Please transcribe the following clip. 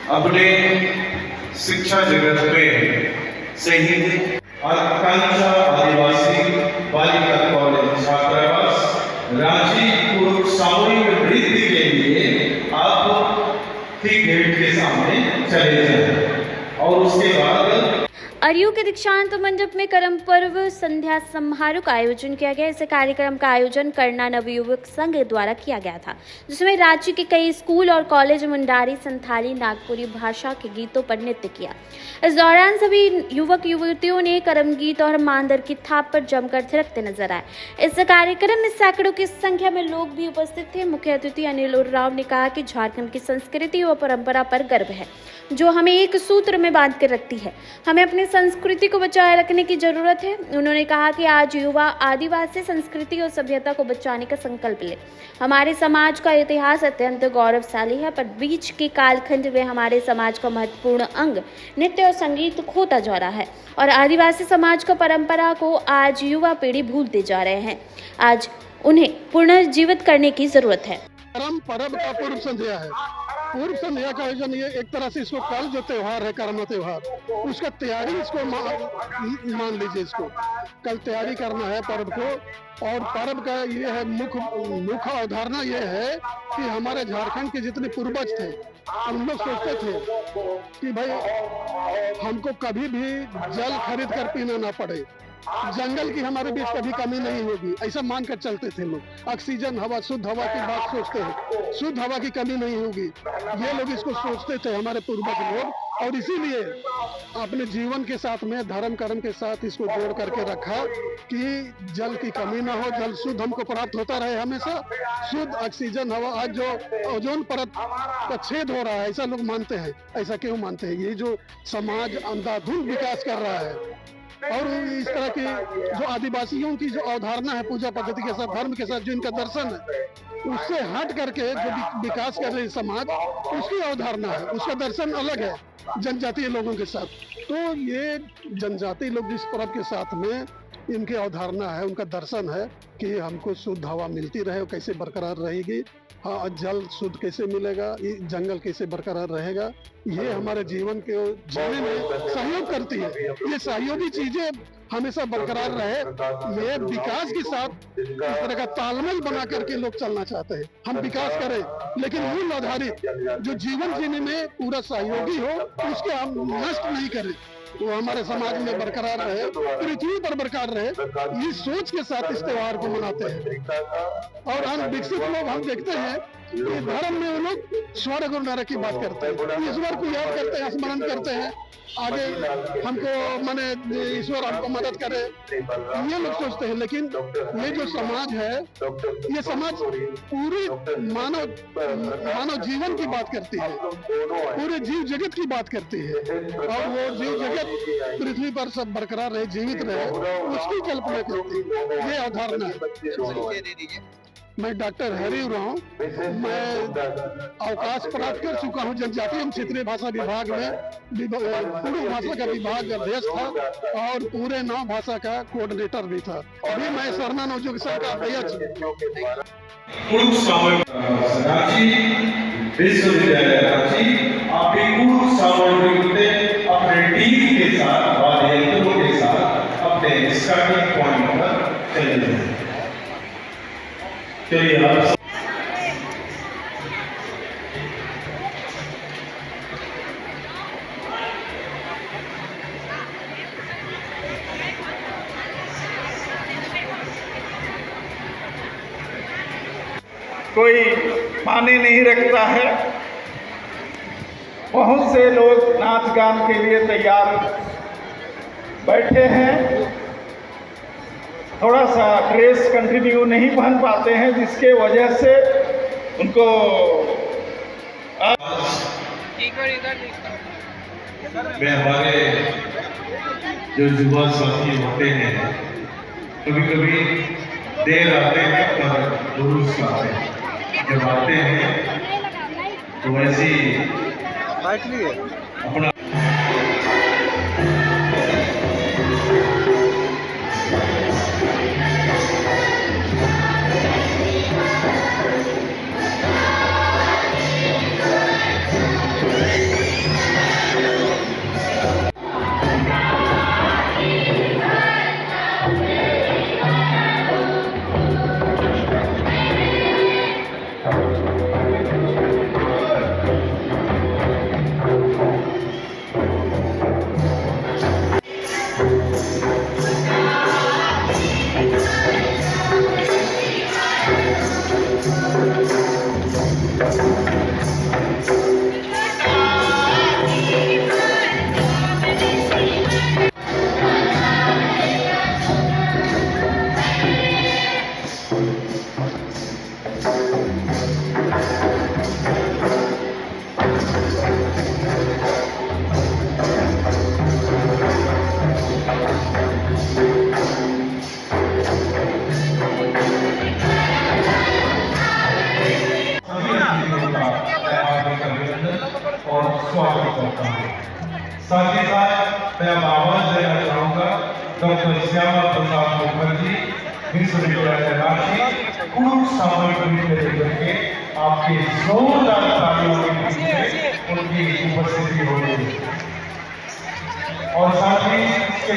अपने शिक्षा जगत में शहीद आकांक्षा आदिवासी बालिका कॉलेज छात्रावास रांची को सामूहिक वृद्धि के लिए आप ठीक गेट के सामने चले जाएं और उसके बाद अरयू के दीक्षांत मंडप में करम पर्व संध्या समारोह का आयोजन किया गया। इस कार्यक्रम का आयोजन करना नवयुवक संघ द्वारा किया गया था, जिसमें राज्य के कई स्कूल और कॉलेज मुंडारी, संथाली, नागपुरी भाषा के गीतों पर नृत्य किया। इस दौरान सभी युवक युवतियों ने करम गीत और मांदर की थाप पर जमकर थिरकते नजर आए। इस कार्यक्रम में सैकड़ों की संख्या में लोग भी उपस्थित थे। मुख्य अतिथि अनिल उरांव ने कहा कि झारखंड की संस्कृति व परंपरा पर गर्व है, जो हमें एक सूत्र में बांध कर रखती है। हमें अपनी संस्कृति को बचाए रखने की जरूरत है। उन्होंने कहा कि आज युवा आदिवासी संस्कृति और सभ्यता को बचाने का संकल्प ले। हमारे समाज का इतिहास अत्यंत गौरवशाली है, पर बीच के कालखंड में हमारे समाज का महत्वपूर्ण अंग नृत्य और संगीत खोता जा रहा है और आदिवासी समाज का परंपरा को आज युवा पीढ़ी भूलते जा रहे हैं। आज उन्हें पुनर्जीवित करने की जरूरत है। करम पर्व का पूर्व संध्या है। पूर्व संध्या का आयोजन ये एक तरह से इसको कल जो त्योहार है, कर्म त्योहार, उसका तैयारी इसको मान लीजिए। इसको कल तैयारी करना है पर्व को, और पर्व का ये है मुख्य अवधारणा ये है कि हमारे झारखंड के जितने पूर्वज थे, हम लोग सोचते थे कि भाई हमको कभी भी जल खरीद कर पीना ना पड़े, जंगल की हमारे बीच कभी कमी नहीं होगी, ऐसा मानकर चलते थे लोग। ऑक्सीजन हवा, शुद्ध हवा की बात सोचते हैं, शुद्ध हवा की कमी नहीं होगी, ये लोग इसको सोचते थे हमारे पूर्वज लोग। और इसीलिए अपने जीवन के साथ में धर्म कर्म के साथ इसको जोड़ करके रखा कि जल की कमी ना हो, जल शुद्ध हमको प्राप्त होता रहे हमेशा, शुद्ध ऑक्सीजन हवा। आज जो ओजोन परत का छेद हो रहा है, ऐसा लोग मानते हैं। ऐसा क्यों मानते हैं? ये जो समाज अंधाधुंध विकास कर रहा है और इस तरह की जो आदिवासियों की जो अवधारणा है पूजा पद्धति के साथ, धर्म के साथ जो इनका दर्शन है, उससे हट करके जो विकास कर रहे समाज, उसकी अवधारणा है, उसका दर्शन अलग है जनजातीय लोगों के साथ। तो ये जनजातीय लोग जिस पर्व के साथ में इनकी अवधारणा है, उनका दर्शन है कि हमको शुद्ध हवा मिलती रहे, वो कैसे बरकरार रहेगी, हाँ, जल शुद्ध कैसे मिलेगा, ये जंगल कैसे बरकरार रहेगा, ये हमारे जीवन के जीने में सहयोग करती है। ये सहयोगी चीजें हमेशा बरकरार रहे, ये विकास के साथ इस तरह का तालमेल बना करके लोग चलना चाहते हैं। हम विकास करें, लेकिन मूल आधारित जो जीवन जीने में पूरा सहयोगी हो, उसके हम नष्ट नहीं करें, वो हमारे समाज में बरकरार रहे, पृथ्वी पर बरकरार रहे। इस सोच के साथ इस त्योहार को मनाते हैं। और हम विकसित लोग हम देखते हैं कि धर्म में वो लोग स्वर्ग और नरक की बात करते हैं, ईश्वर को याद करते हैं, स्मरण करते हैं, आगे हमको माने ईश्वर हमको मदद करे, ये लोग सोचते हैं। लेकिन ये जो समाज है, ये समाज पूरी मानव जीवन की बात करती है, पूरे जीव जगत की बात करती है, और वो जीव जगत पृथ्वी पर सब बरकरार रहे, जीवित रहे, उसकी कल्पना करती है। ये अवधारणा है। मैं डॉक्टर हरि उरांव, मैं अवकाश प्राप्त कर चुका हूँ जनजातीय एवं क्षेत्रीय भाषा विभाग में, पूर्व भाषा का विभाग अध्यक्ष था और पूरे 9 भाषा का कोऑर्डिनेटर भी था। अभी मैं सरना नवजुगेशन का अध्यक्ष। रांची विश्वविद्यालय रांची आपके पूर्व सामग्री अपने टीम के साथ, वाद्य यंत्रों के साथ अपने स्टार्टिंग पॉइंट पर चले जाएं। चलिए आप कोई माने नहीं रखता है। बहुत से लोग नाच गान के लिए तैयार बैठे हैं, थोड़ा सा ड्रेस कंटिन्यू नहीं पहन पाते हैं, जिसके वजह से उनको में हमारे जो युवा साथी होते हैं, कभी कभी देर आते हैं पर दुरुस्त आते हैं। जब आते हैं तो ऐसी अपना और स्वागत करता हूँ। साथ ही साथ मैं अब आवाज देना चाहूँगा डॉक्टर श्यामा प्रसाद मुखर्जी, विश्वविद्यालय रांची, पूर्व सामयिक करके आपके जोरदार तालियों के पीछे उनकी उपस्थिति होगी। और साथ ही इसके